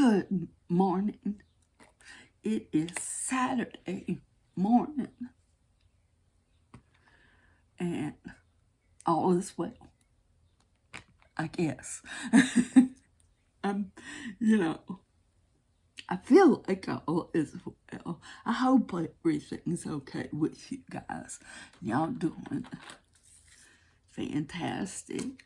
Good morning. It is Saturday morning, and all is well, I guess. I feel like all is well. I hope everything's okay with you guys. Y'all doing fantastic.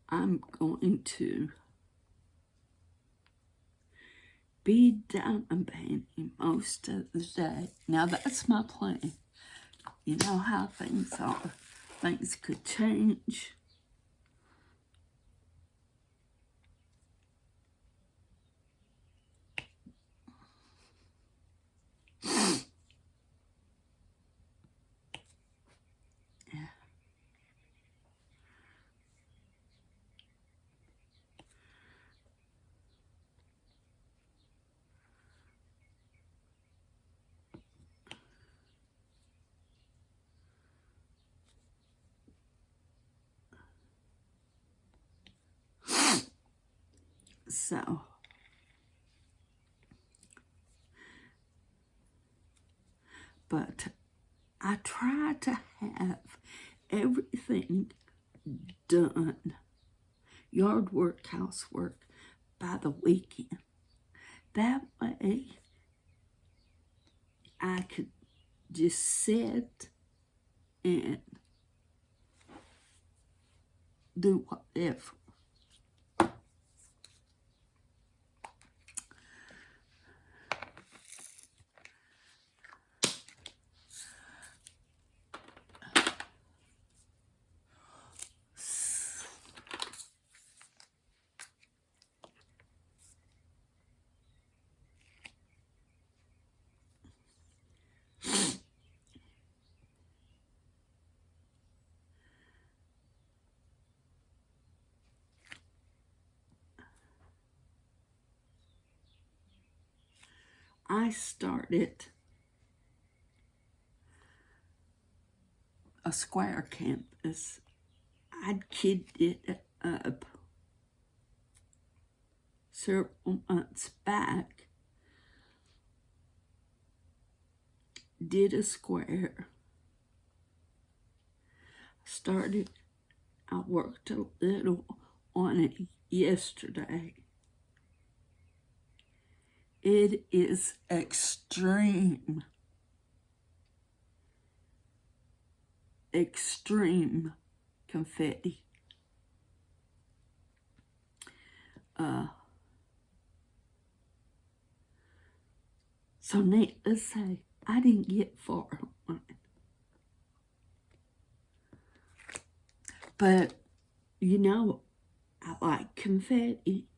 I'm going to be down and painting most of the day. Now that's my plan. You know how things are. Things could change. So, but I try to have everything done, yard work, housework, by the weekend. That way, I could just sit and do whatever. I started a square campus. I'd kicked it up several months back. Did a square. I worked a little on it yesterday. It is extreme confetti. So needless to say, I didn't get far on it. But, I like confetti.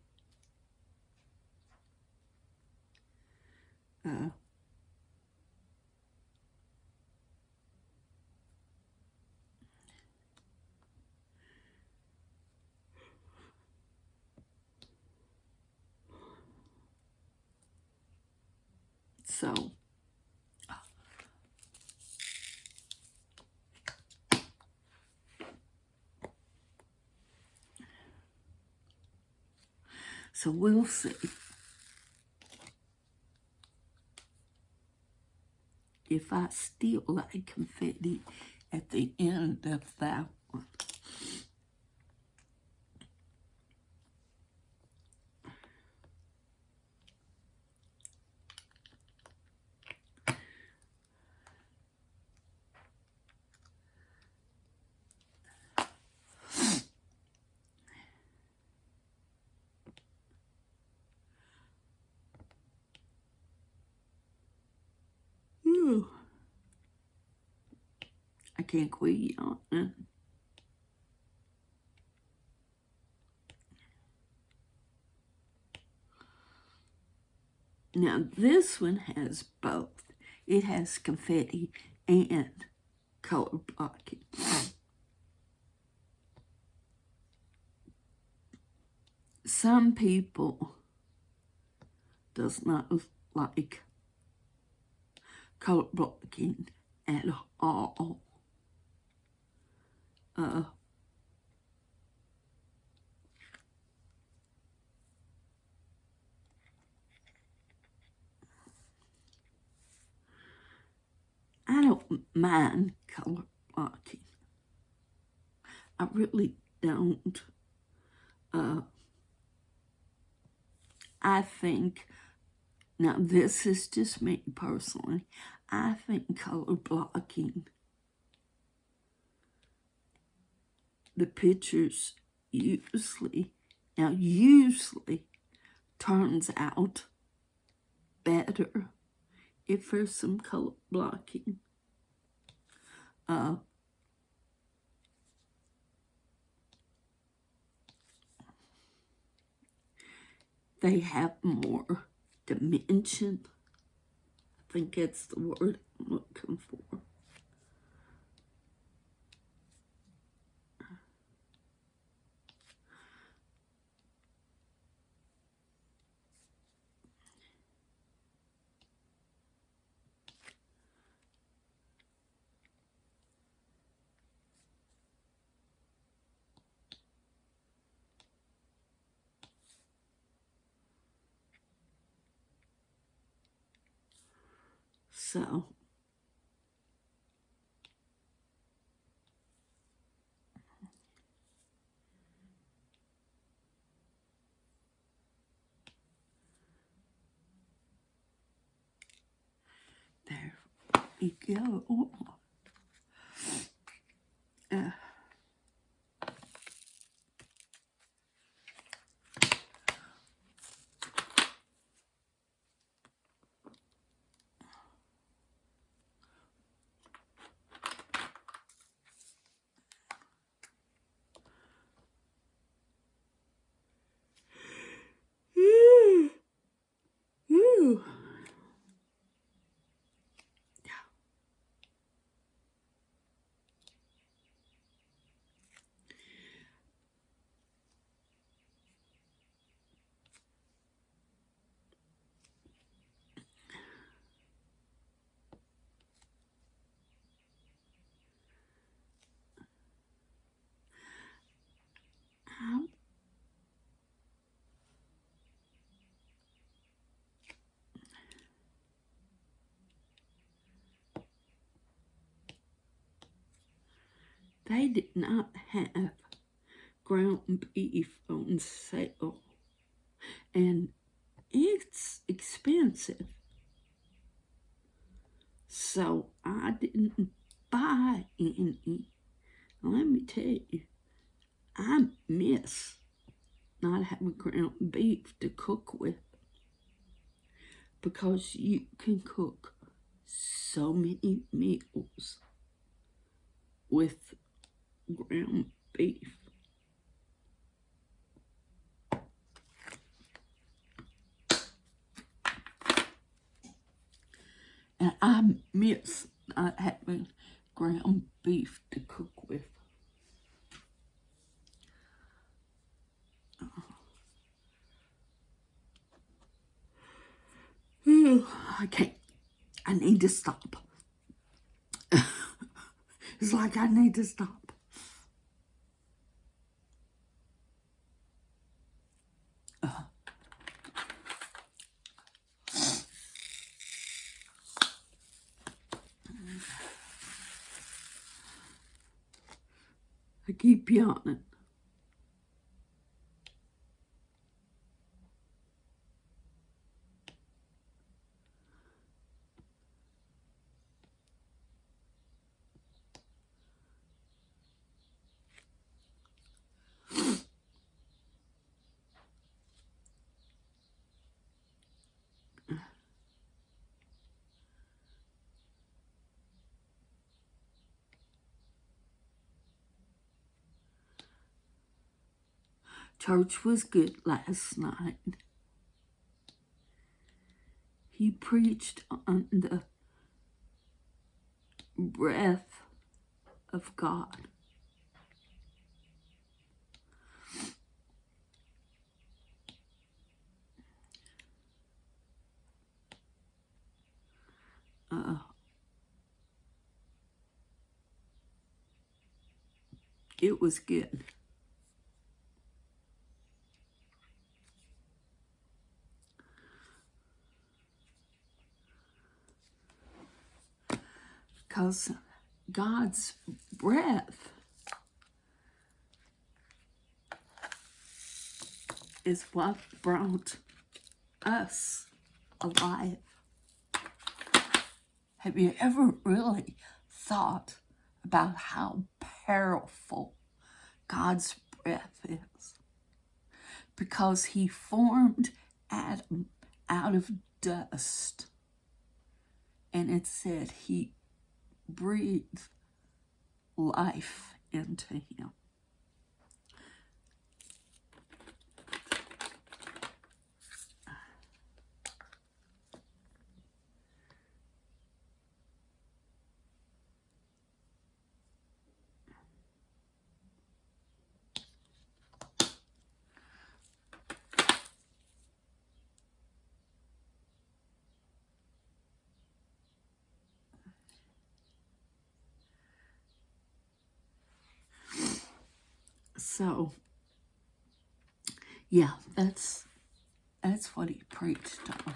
So we'll see if I still like confetti at the end of that one. I can't quit yawning. Now this one has both. It has confetti and color blocking. Some people does not like color blocking at all. Uh, I don't mind color blocking. I really don't. I think, now this is just me personally, I think color blocking, the pictures usually turns out better if there's some color blocking. They have more dimension. I think that's the word I'm looking for. So, there we go. Ooh. They did not have ground beef on sale, and it's expensive. So I didn't buy any. Let me tell you, I miss not having ground beef to cook with, because you can cook so many meals with ground beef. And I miss not having ground beef to cook with. I can't. I need to stop. It's like I need to stop. I keep yawning. Church was good last night. He preached on the breath of God. It was good. Because God's breath is what brought us alive. Have you ever really thought about how powerful God's breath is? Because he formed Adam out of dust, and it said he breathed life into him. So, yeah, that's what he preached on.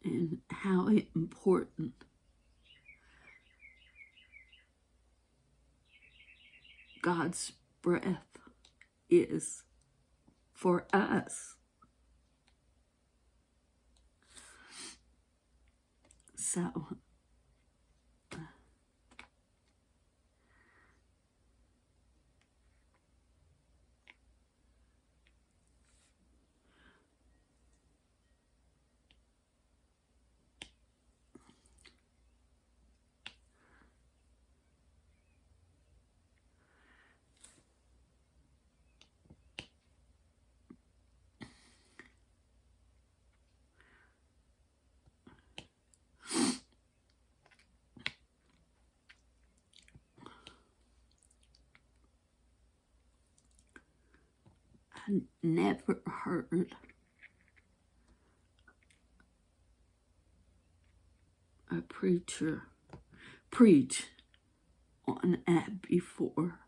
And how important God's breath is for us. So, I never heard a preacher preach on that before.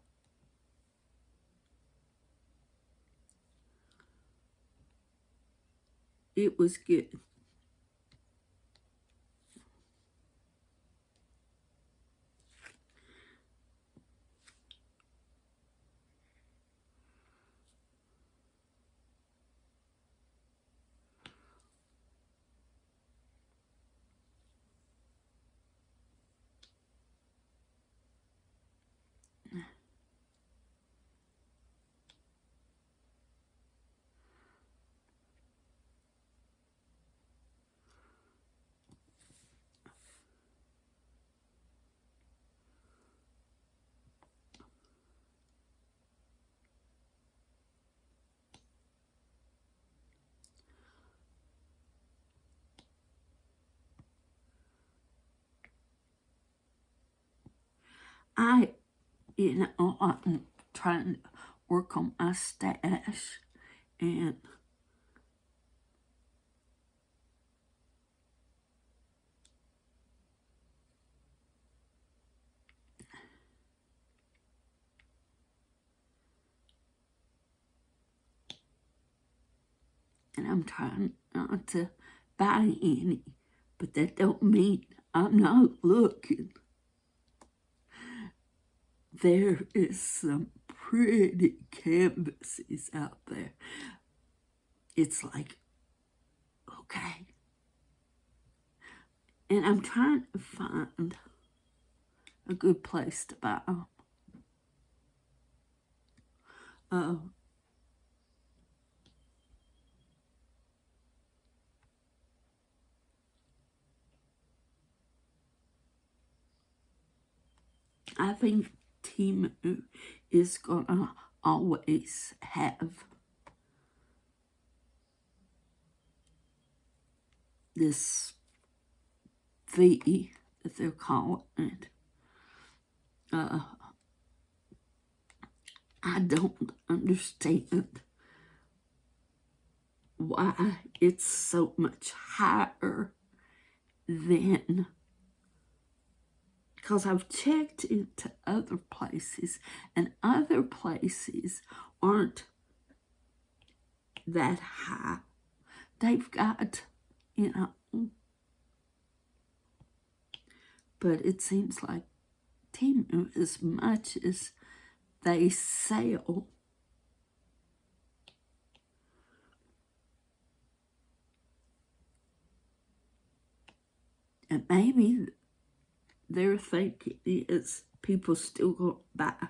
It was good. I'm trying to work on my stash, and I'm trying not to buy any, but that don't mean I'm not looking. There is some pretty canvases out there. It's like, okay. And I'm trying to find a good place to buy them. I think Timu is gonna always have this fee that they're calling it. I don't understand why it's so much higher than, because I've checked into other places, and other places aren't that high. They've got, but it seems like Timu, as much as they sell, and maybe their thinking is people still gonna buy.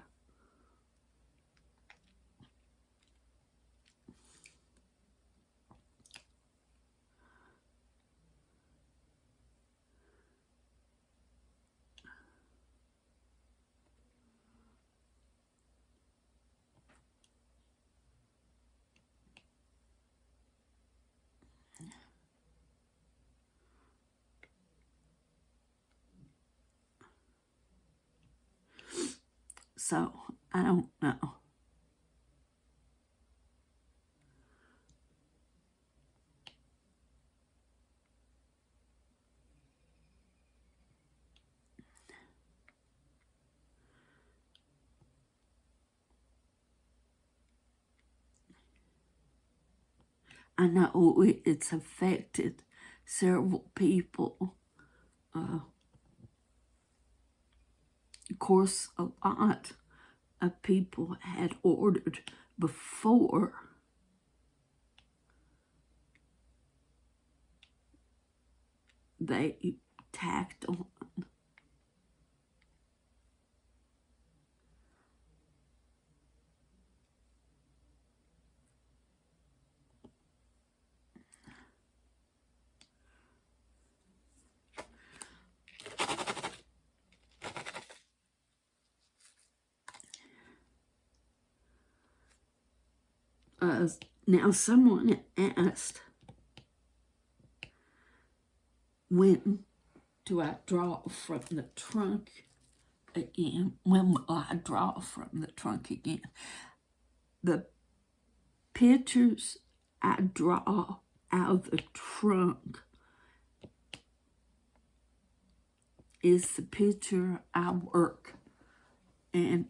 So, I don't know. I know it's affected several people. Of course, a lot of people had ordered before they tacked on. Now, someone asked, when do I draw from the trunk again? When will I draw from the trunk again? The pictures I draw out of the trunk is the picture I work. And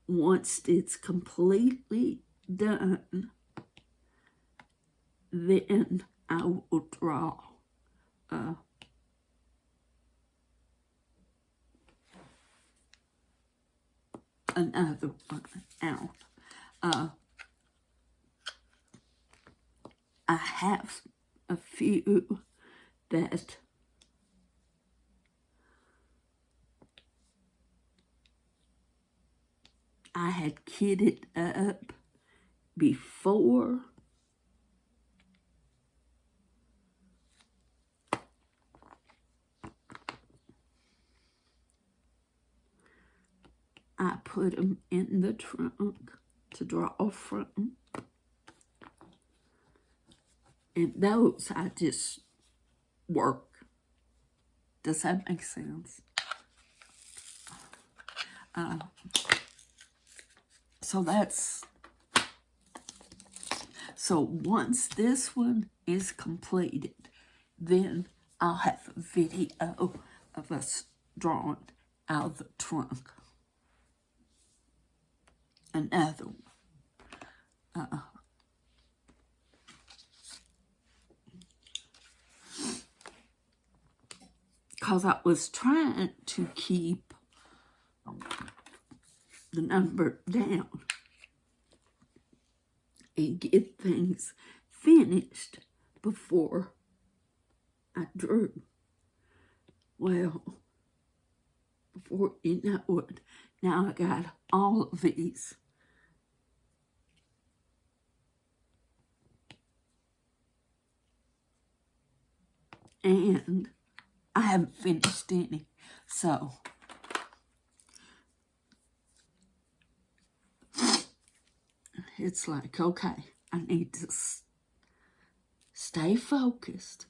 once it's completely done, then I will draw another one out. I have a few that I had kitted up before I put them in the trunk to draw from. And those I just work. Does that make sense? So once this one is completed, then I'll have a video of us drawing out of the trunk. Another one. Because I was trying to keep the number down and get things finished before I drew. Well, before you know it, now I got all of these. And I haven't finished any. So it's like, okay, I need to stay focused.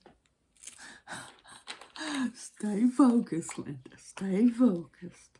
Stay focused, Linda. Stay focused.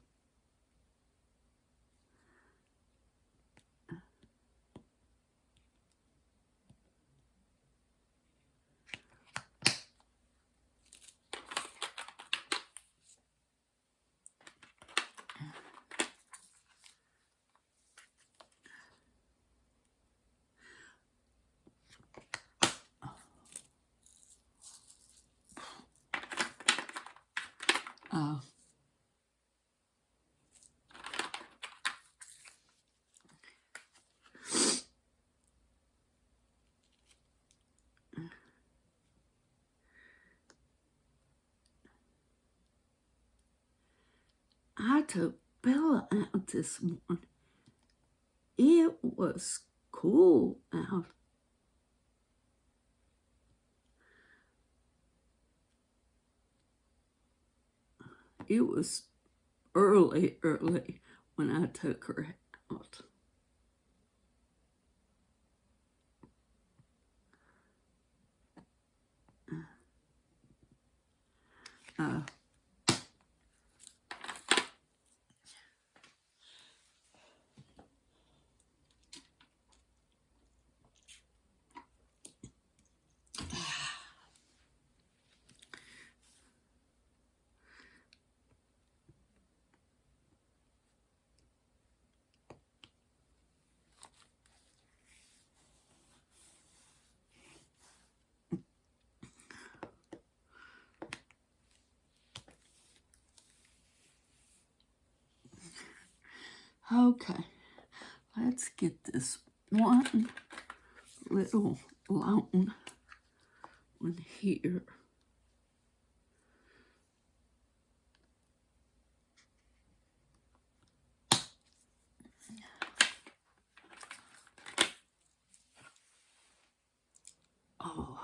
I took Bella out this morning. It was cool out. It was early when I took her out. Okay, let's get this one little long one here. Oh.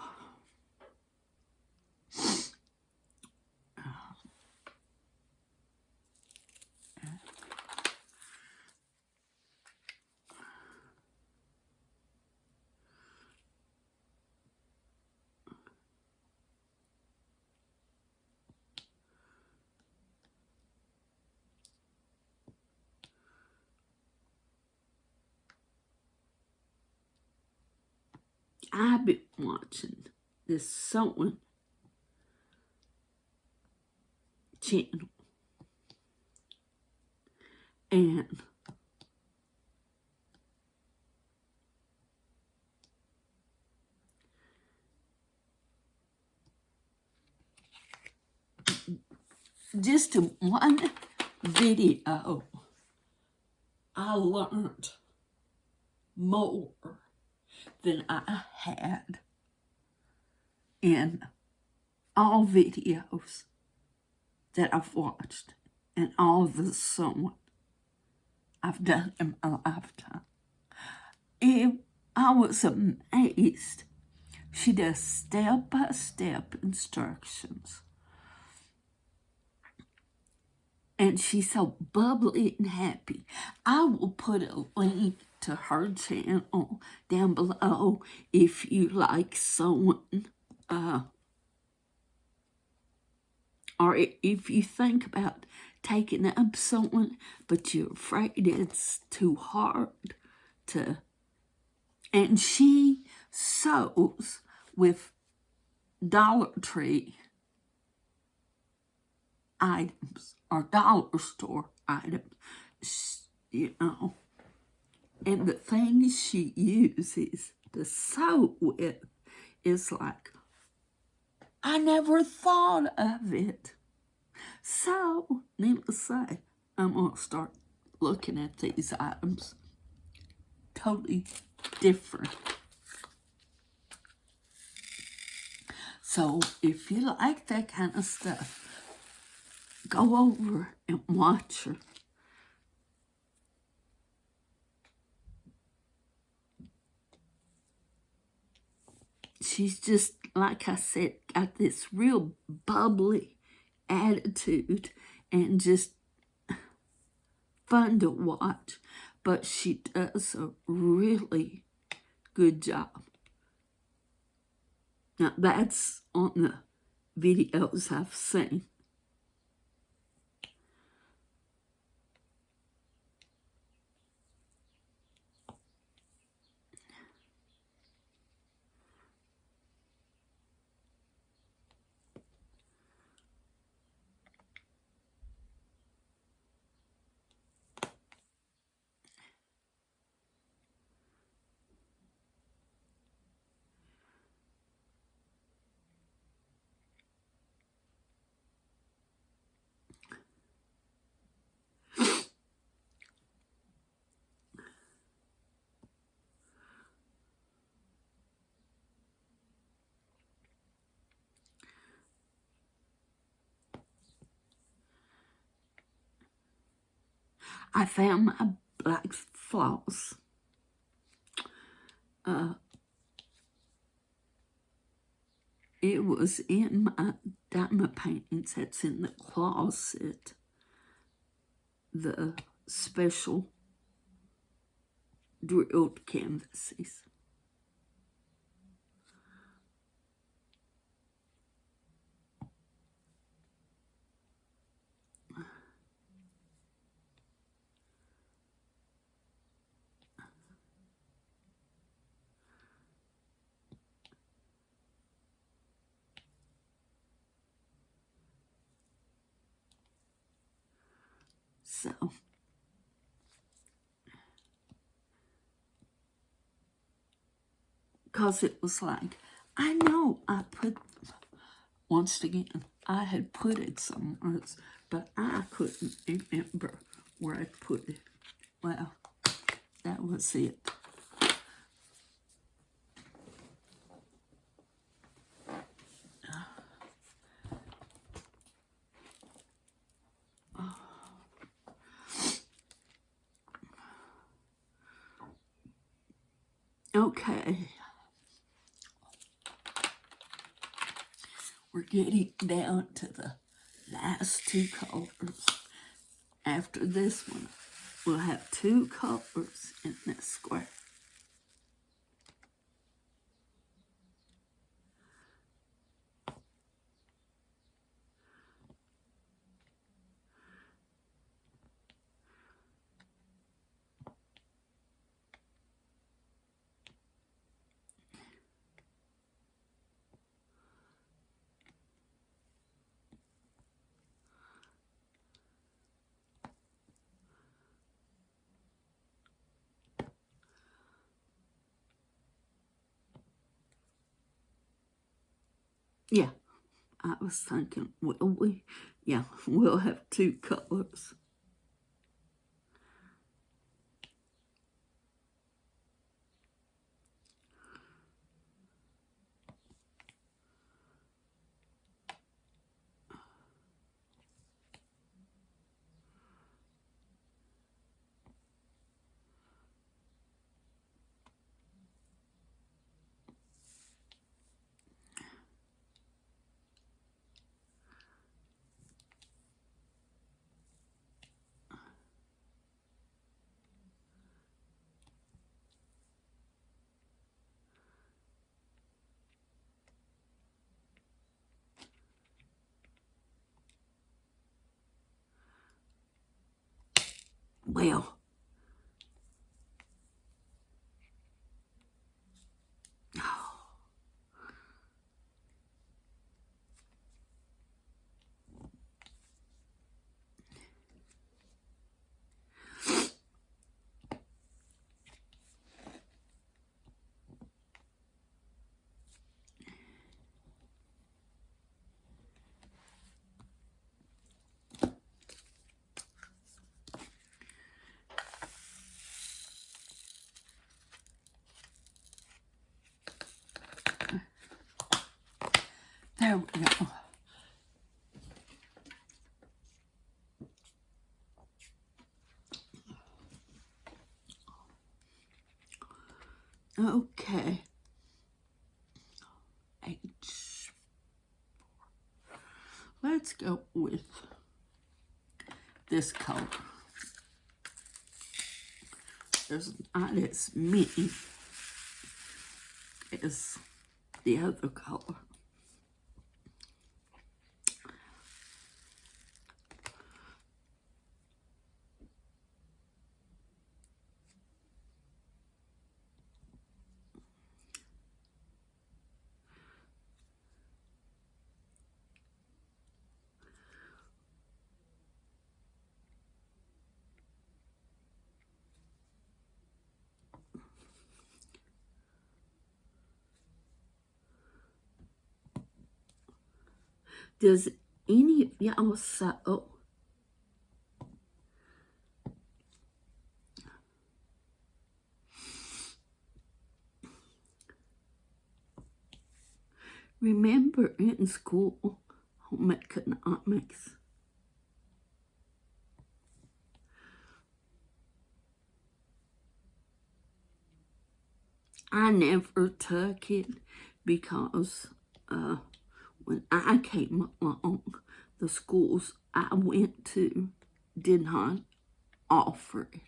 I've been watching this sewing channel, and just in one video, I learned more than I had in all videos that I've watched and all the sewing I've done in my lifetime. I was amazed. She does step-by-step instructions. And she's so bubbly and happy. I will put a link to her channel down below if you like sewing. Or if you think about taking up sewing, but you're afraid it's too hard to. And she sews with Dollar Tree items or dollar store items, you know. And the things she uses to sew with is like, I never thought of it. So, needless to say, I'm going to start looking at these items totally different. So, if you like that kind of stuff, go over and watch her. She's just, like I said, got this real bubbly attitude and just fun to watch. but she does a really good job. Now that's on the videos I've seen. I found my black floss. It was in my diamond paintings that's in the closet. The special drilled canvases. So, because it was like, I know I put, once again, I had put it somewhere else, but I couldn't remember where I put it. Well, that was it. Okay. We're getting down to the last two colors. After this one, we'll have two colors in this square. Yeah, I was thinking, will we? Yeah, we'll have two colors. Well, there we go. Okay. H. Let's go with this color. There's not as many as the other color. Does any of y'all sew? Remember in school, home economics, I never took it because when I came along, the schools I went to did not offer it.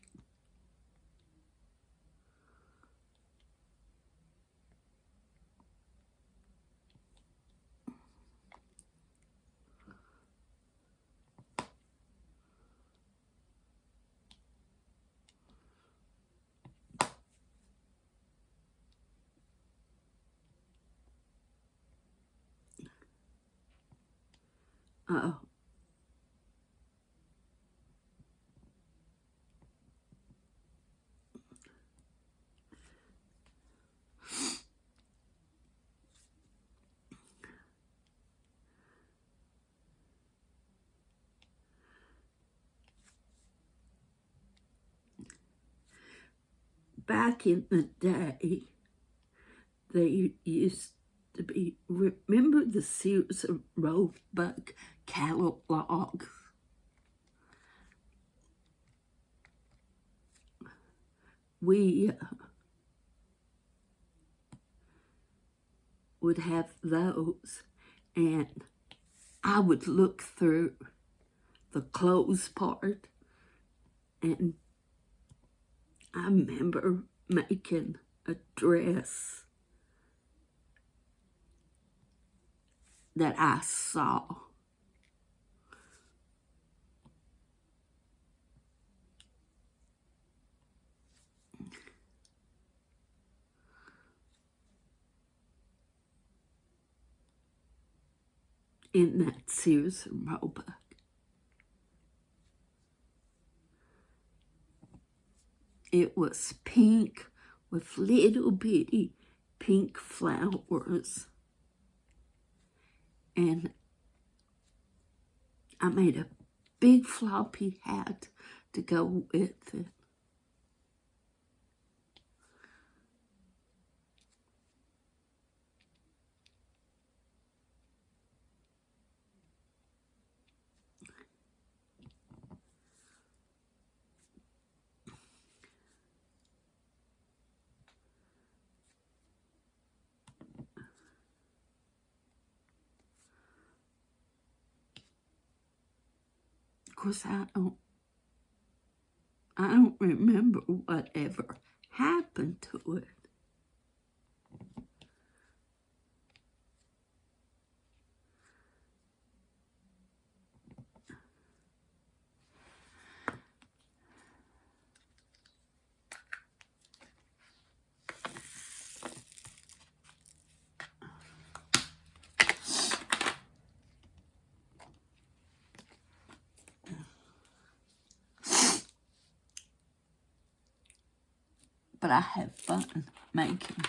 Back in the day, they used to be, remember the Sears and Roebuck catalog? We would have those, and I would look through the clothes part, and I remember making a dress that I saw. In that Sears and Roebuck. It was pink with little bitty pink flowers. And I made a big floppy hat to go with it. Of course, I don't remember whatever happened to it. But I have fun making it.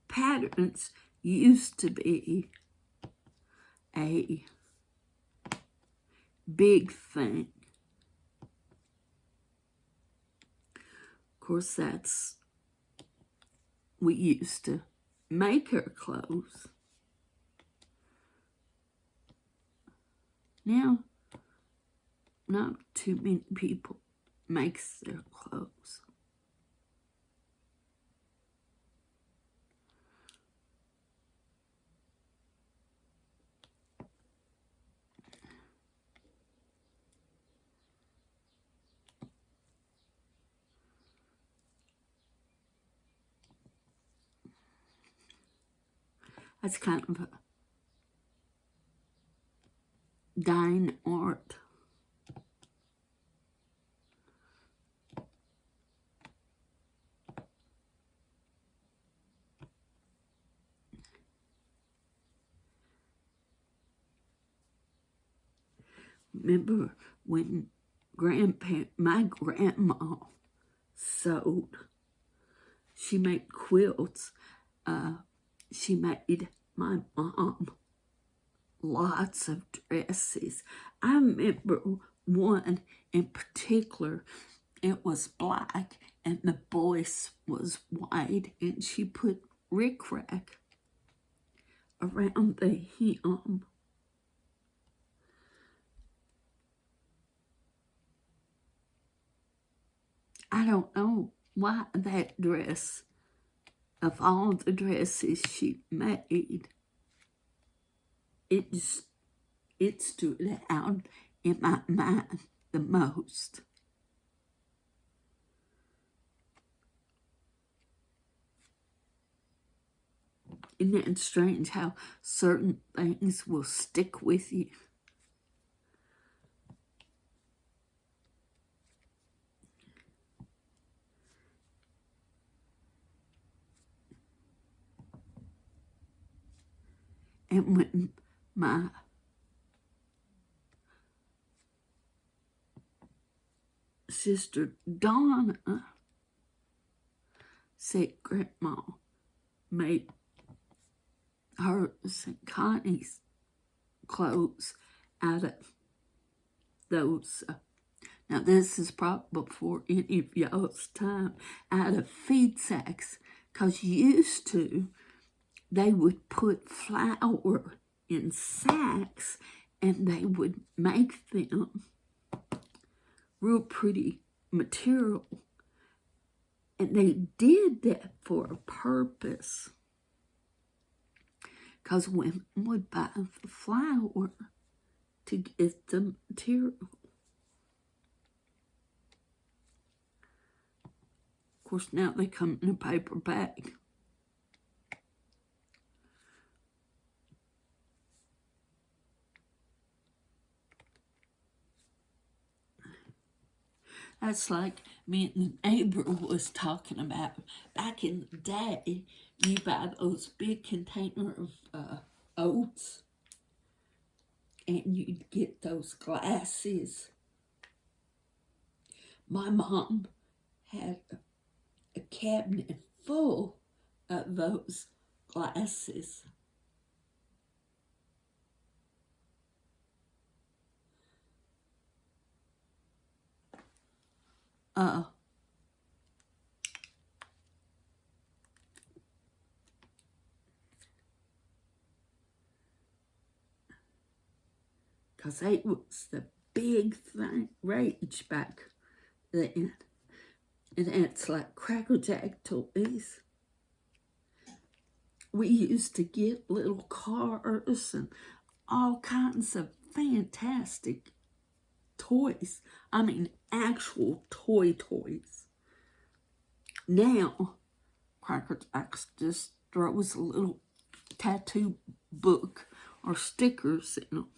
Patterns used to be a big thing. Of course, we used to make our clothes. Now, know too many people makes their clothes. That's kind of a dying art. Remember when my grandma sewed, she made quilts. She made my mom lots of dresses. I remember one in particular, it was black and the voice was white, and she put rickrack around the hem. I don't know why that dress, of all the dresses she made, it stood out in my mind the most. Isn't it strange how certain things will stick with you? And when my sister Donna said Grandma made hers and Connie's clothes out of those, now this is probably before any of y'all's time, out of feed sacks, because used to, they would put flour in sacks and they would make them real pretty material. And they did that for a purpose, because women would buy the flour to get the material. Of course, now they come in a paper bag. That's like me and the neighbor was talking about. Back in the day, you buy those big container of oats, and you'd get those glasses. My mom had a cabinet full of those glasses. Because it was the big thing, rage back then. And it's like Cracker Jack toys. We used to get little cars and all kinds of fantastic toys. I mean, actual toys. Now, Cracker Jack just throws a little tattoo book or stickers in them.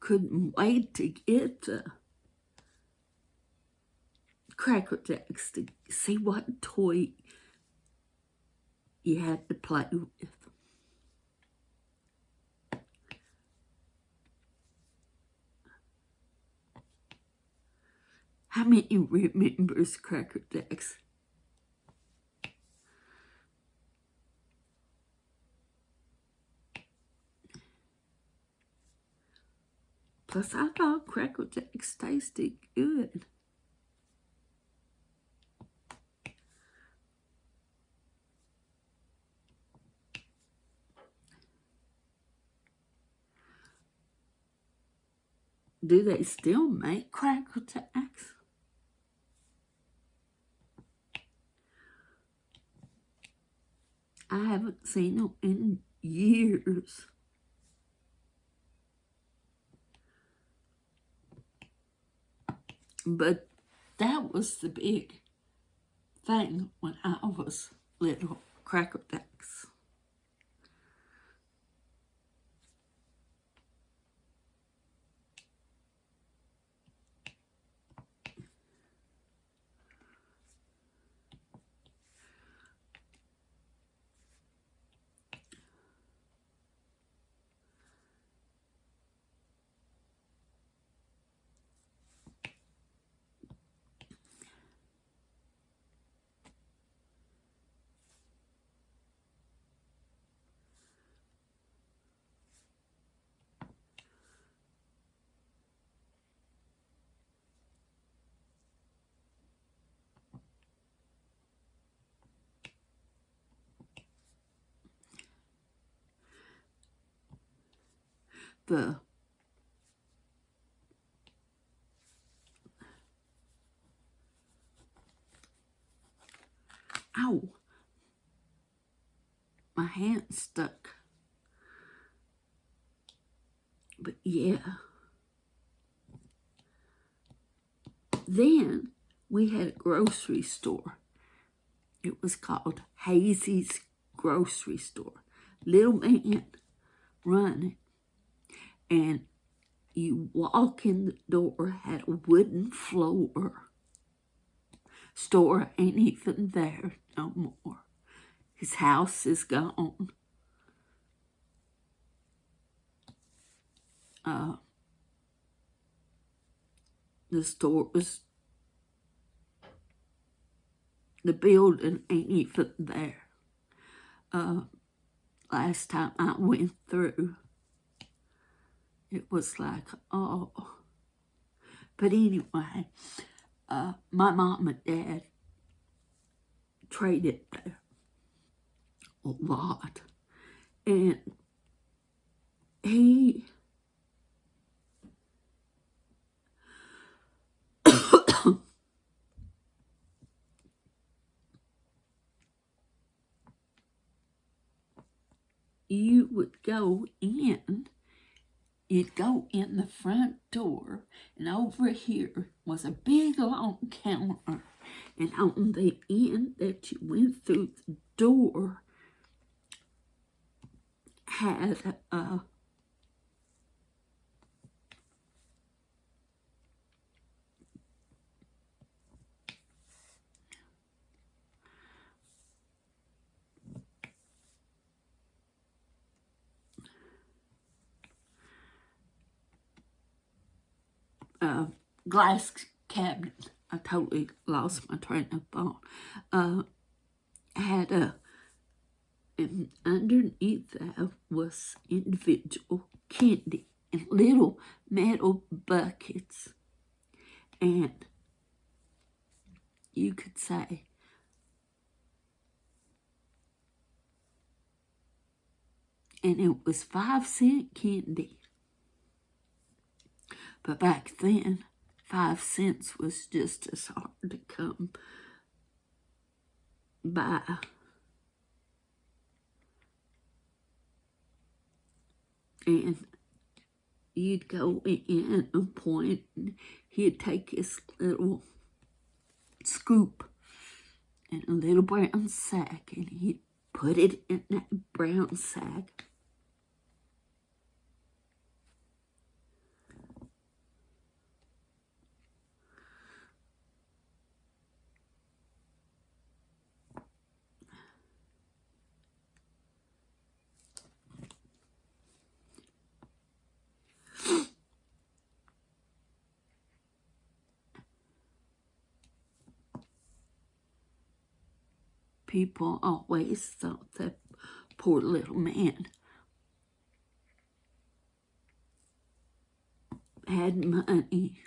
Couldn't wait to get the Cracker Jacks to see what toy you had to play with. How many remembers Cracker Jacks? Plus, I thought Cracker Jacks tasted good. Do they still make Cracker Jacks? I haven't seen them in years. But that was the big thing when I was little, Cracker Jacks. Ow, my hand stuck. But yeah. Then we had a grocery store. It was called Hazy's Grocery Store. Little man running. And you walk in the door, had a wooden floor. Store ain't even there no more. His house is gone. The store was, the building ain't even there. Last time I went through, it was like, oh. But anyway, my mom and dad traded there a lot. And he you would go in, you'd go in the front door, and over here was a big long counter. And on the end that you went through the door had a glass cabinet. I totally lost my train of thought. Had a, and underneath that was individual candy in little metal buckets. And you could say, and it was 5-cent candy. But back then, 5 cents was just as hard to come by. And you'd go in and point, and he'd take his little scoop in a little brown sack, and he'd put it in that brown sack. People always thought that poor little man had money.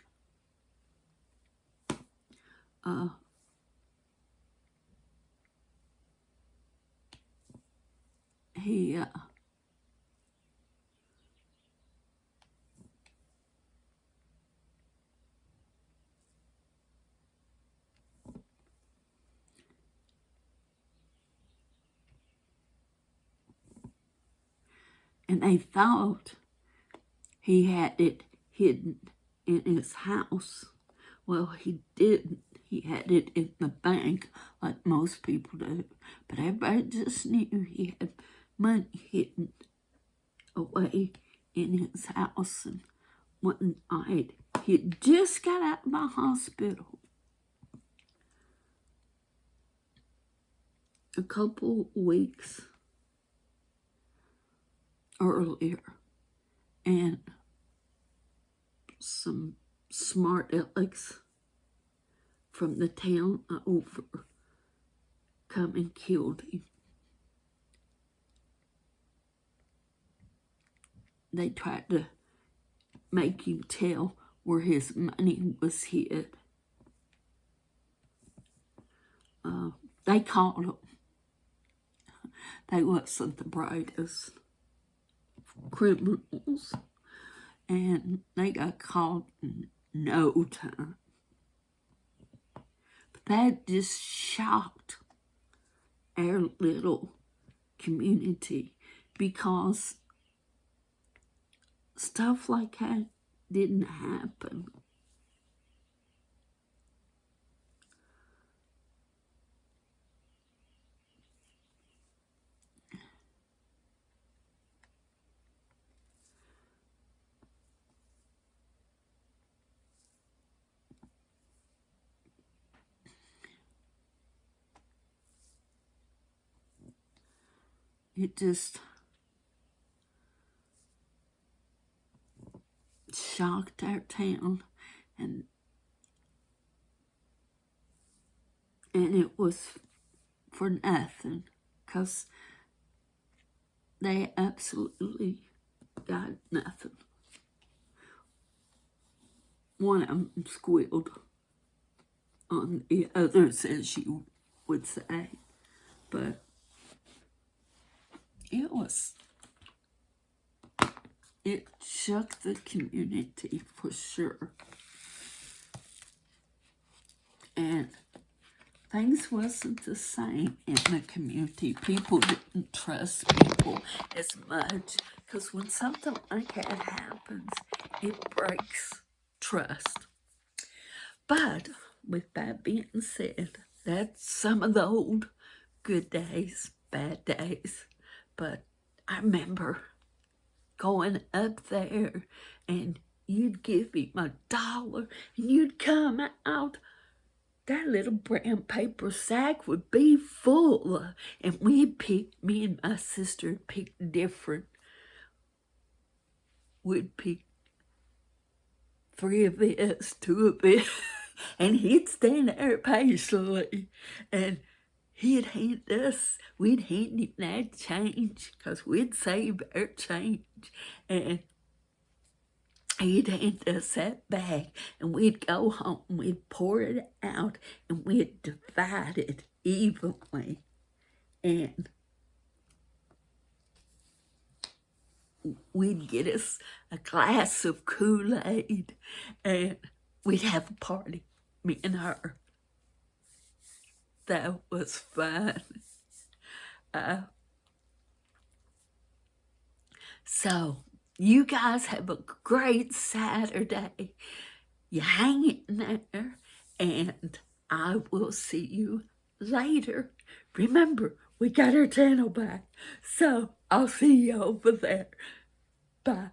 He and they thought he had it hidden in his house. Well, he didn't. He had it in the bank, like most people do. But everybody just knew he had money hidden away in his house. And one night, he had just got out of the hospital. A couple weeks earlier, and some smart alecks from the town over come and killed him. They tried to make him tell where his money was hid. They caught him. They wasn't the brightest criminals, and they got caught in no time. But that just shocked our little community, because stuff like that didn't happen. It just shocked our town, and it was for nothing, because they absolutely got nothing. One of them squealed on the others, as you would say, but it shook the community for sure. And things wasn't the same in the community. People didn't trust people as much, because when something like that happens, it breaks trust. But with that being said, that's some of the old good days, bad days. But I remember going up there, and you'd give him $1, and you'd come out, that little brown paper sack would be full. And me and my sister picked different. We'd pick 3 of this, 2 of it, and he'd stand there patiently, and we'd hand him that change, because we'd save our change, and he'd hand us that bag, and we'd go home, we'd pour it out, and we'd divide it evenly, and we'd get us a glass of Kool-Aid, and we'd have a party, me and her. That was fun. So, you guys have a great Saturday. You hang in there, and I will see you later. Remember, we got our channel back, so I'll see you over there. Bye.